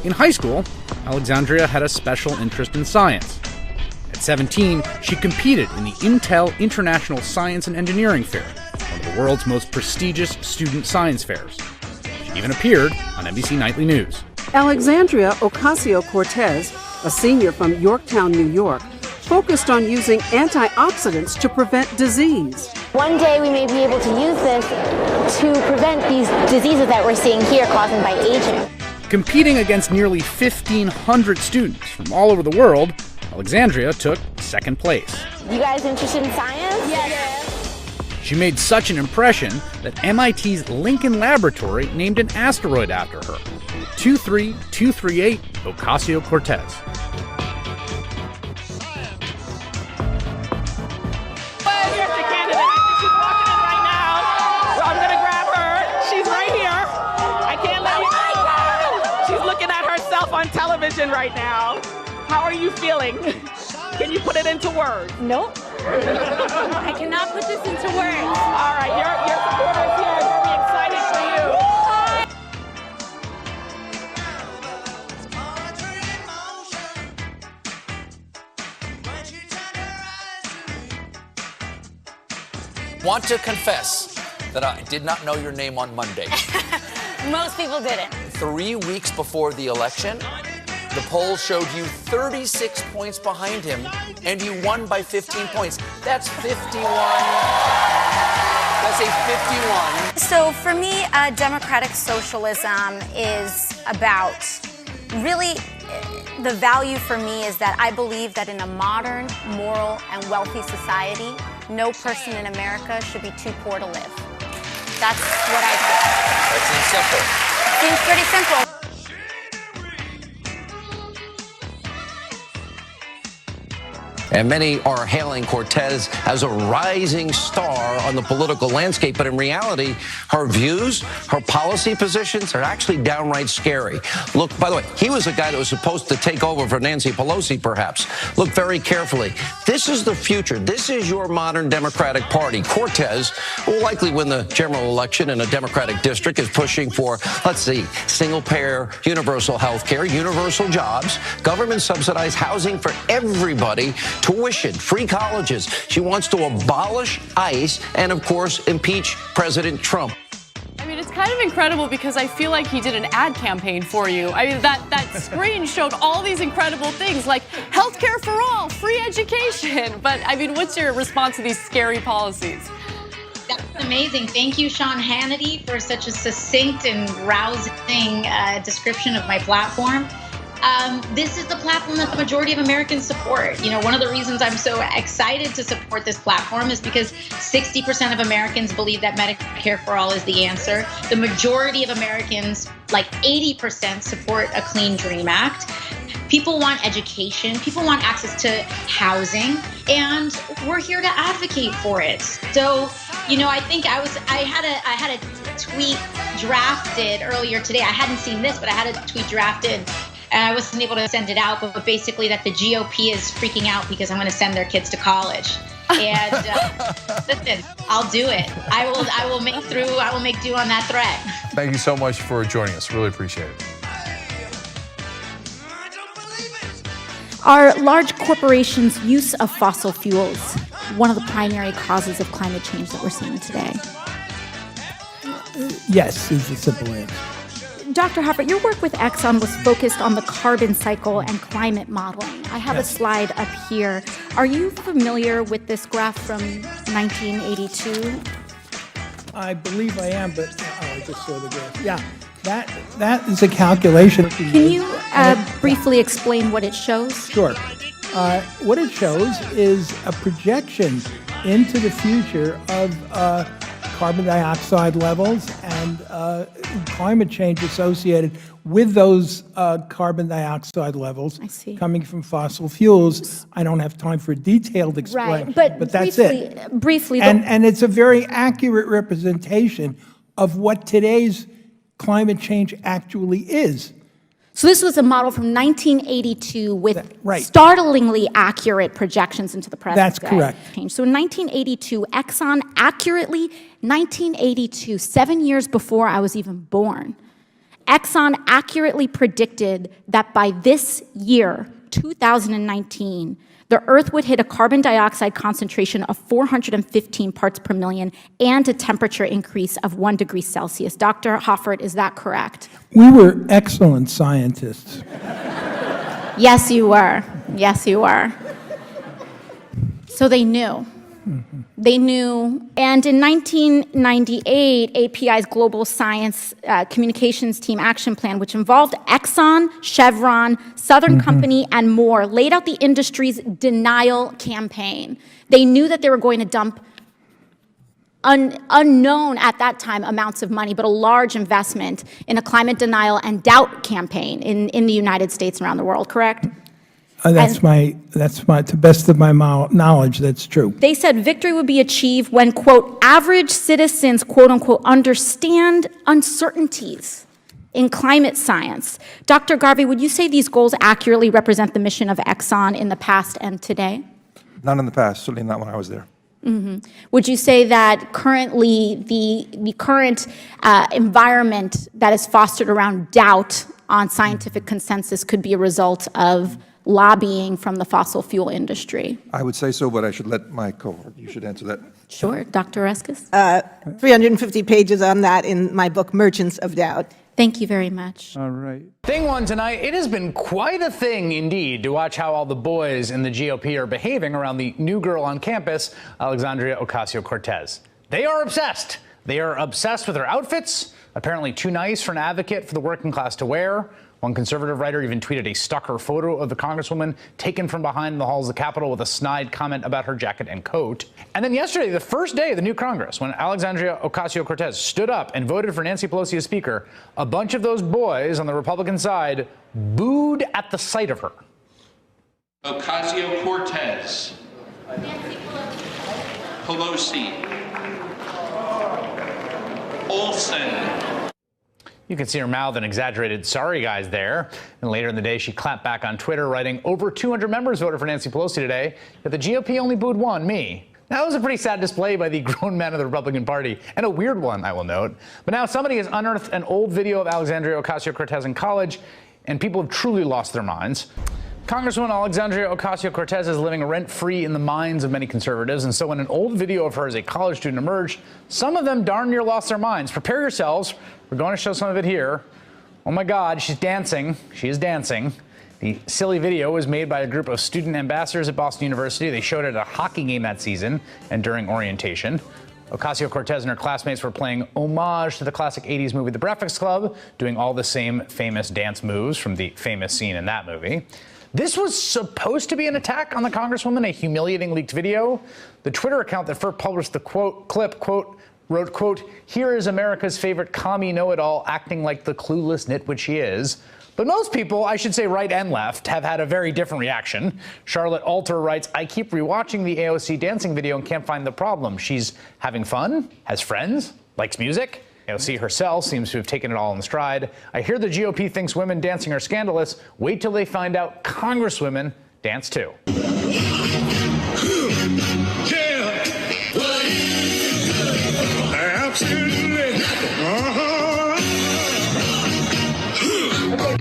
In high school, Alexandria had a special interest in science. At 17, she competed in the Intel International Science and Engineering Fair, one of the world's most prestigious student science fairs. She even appeared on NBC Nightly News. Alexandria Ocasio-Cortez, a senior from Yorktown, New York, focused on using antioxidants to prevent disease. One day we may be able to use this to prevent these diseases that we're seeing here caused by aging. Competing against nearly 1,500 students from all over the world, Alexandria took second place. You guys interested in science? Yes. She made such an impression that MIT's Lincoln Laboratory named an asteroid after her, 23238 Ocasio-Cortez. On television right now. How are you feeling? Can you put it into words? Nope. I cannot put this into words. All right, your supporters here are very excited for you. Want to confess that I did not know your name on Monday. Most people didn't. 3 weeks before the election, the polls showed you 36 points behind him, and you won by 15 points. That's 51. That's a 51. So for me, democratic socialism is about really, the value for me is that I believe that in a modern, moral, and wealthy society, no person in America should be too poor to live. That's what I think. That seems simple. Seems pretty simple. And many are hailing Cortez as a rising star on the political landscape. But in reality, her views, her policy positions are actually downright scary. Look, by the way, he was a guy that was supposed to take over for Nancy Pelosi, perhaps. Look very carefully. This is the future. This is your modern Democratic Party. Cortez will likely win the general election in a Democratic district, is pushing for, let's see, single-payer universal health care, universal jobs, government-subsidized housing for everybody, tuition, free colleges. She wants to abolish ICE and, of course, impeach President Trump. I mean, it's kind of incredible because I feel like he did an ad campaign for you. I mean, that screen showed all these incredible things like healthcare for all, free education. But I mean, what's your response to these scary policies? That's amazing. Thank you, Sean Hannity, for such a succinct and rousing description of my platform. This is the platform that the majority of Americans support. You know, one of the reasons I'm so excited to support this platform is because 60% of Americans believe that Medicare for all is the answer. The majority of Americans, like 80%, support a Clean Dream Act. People want education, people want access to housing, and we're here to advocate for it. So, you know, I think I had a tweet drafted earlier today. I hadn't seen this, but I had a tweet drafted. And I wasn't able to send it out, but basically that the GOP is freaking out because I'm going to send their kids to college. And listen, I'll do it. I will make do on that threat. Thank you so much for joining us. Really appreciate it. Are large corporations' use of fossil fuels one of the primary causes of climate change that we're seeing today? Yes, is the simple answer. Dr. Hoffert, your work with Exxon was focused on the carbon cycle and climate modeling. I have a slide up here. Are you familiar with this graph from 1982? I believe I am, but I just saw the graph. Yeah, that is a calculation. Can you briefly explain what it shows? Sure. What it shows is a projection into the future of carbon dioxide levels and climate change associated with those carbon dioxide levels coming from fossil fuels. I don't have time for a detailed explanation, right, but that's it. Briefly. And it's a very accurate representation of what today's climate change actually is. So this was a model from 1982 with startlingly accurate projections into the present That's day. correct. So in 1982, Exxon accurately, 1982, 7 years before I was even born, Exxon accurately predicted that by this year, 2019, the Earth would hit a carbon dioxide concentration of 415 parts per million and a temperature increase of 1 degree Celsius. Dr. Hoffert, is that correct? We were excellent scientists. Yes, you were. Yes, you were. So they knew. They knew. And in 1998, API's Global Science Communications Team Action Plan, which involved Exxon, Chevron, Southern Company, and more, laid out the industry's denial campaign. They knew that they were going to dump unknown at that time amounts of money, but a large investment in a climate denial and doubt campaign in the United States and around the world, correct? That's to the best of my knowledge, that's true. They said victory would be achieved when, quote, average citizens, quote unquote, understand uncertainties in climate science. Dr. Garvey, would you say these goals accurately represent the mission of Exxon in the past and today? Not in the past, certainly not when I was there. Would you say that currently the current environment that is fostered around doubt on scientific consensus could be a result of lobbying from the fossil fuel industry? I would say so, but I should let my cohort, you should answer that. Sure. Dr. Oreskes? 350 pages on that in my book, Merchants of Doubt. Thank you very much. All right. Thing one tonight, it has been quite a thing indeed to watch how all the boys in the GOP are behaving around the new girl on campus, Alexandria Ocasio-Cortez. They are obsessed. They are obsessed with her outfits, apparently too nice for an advocate for the working class to wear. One conservative writer even tweeted a stalker photo of the congresswoman taken from behind the halls of the Capitol with a snide comment about her jacket and coat. And then yesterday, the first day of the new Congress, when Alexandria Ocasio-Cortez stood up and voted for Nancy Pelosi as Speaker, a bunch of those boys on the Republican side booed at the sight of her. Ocasio-Cortez. Pelosi. Olsen. You can see her mouth and exaggerated sorry guys there. And later in the day, she clapped back on Twitter, writing, over 200 members voted for Nancy Pelosi today, yet the GOP only booed one, me. Now, that was a pretty sad display by the grown men of the Republican Party, and a weird one, I will note. But now somebody has unearthed an old video of Alexandria Ocasio-Cortez in college, and people have truly lost their minds. Congresswoman Alexandria Ocasio-Cortez is living rent-free in the minds of many conservatives, and so when an old video of her as a college student emerged, some of them darn near lost their minds. Prepare yourselves. We're going to show some of it here. Oh my God, she's dancing. She is dancing. The silly video was made by a group of student ambassadors at Boston University. They showed it at a hockey game that season and during orientation. Ocasio-Cortez and her classmates were playing homage to the classic 80s movie The Breakfast Club, doing all the same famous dance moves from the famous scene in that movie. This was supposed to be an attack on the Congresswoman, a humiliating leaked video. The Twitter account that first published the clip, wrote, quote, here is America's favorite commie know-it-all acting like the clueless nitwit she is. But most people, I should say right and left, have had a very different reaction. Charlotte Alter writes, I keep rewatching the AOC dancing video and can't find the problem. She's having fun, has friends, likes music. AOC herself seems to have taken it all in stride. I hear the GOP thinks women dancing are scandalous. Wait till they find out congresswomen dance too.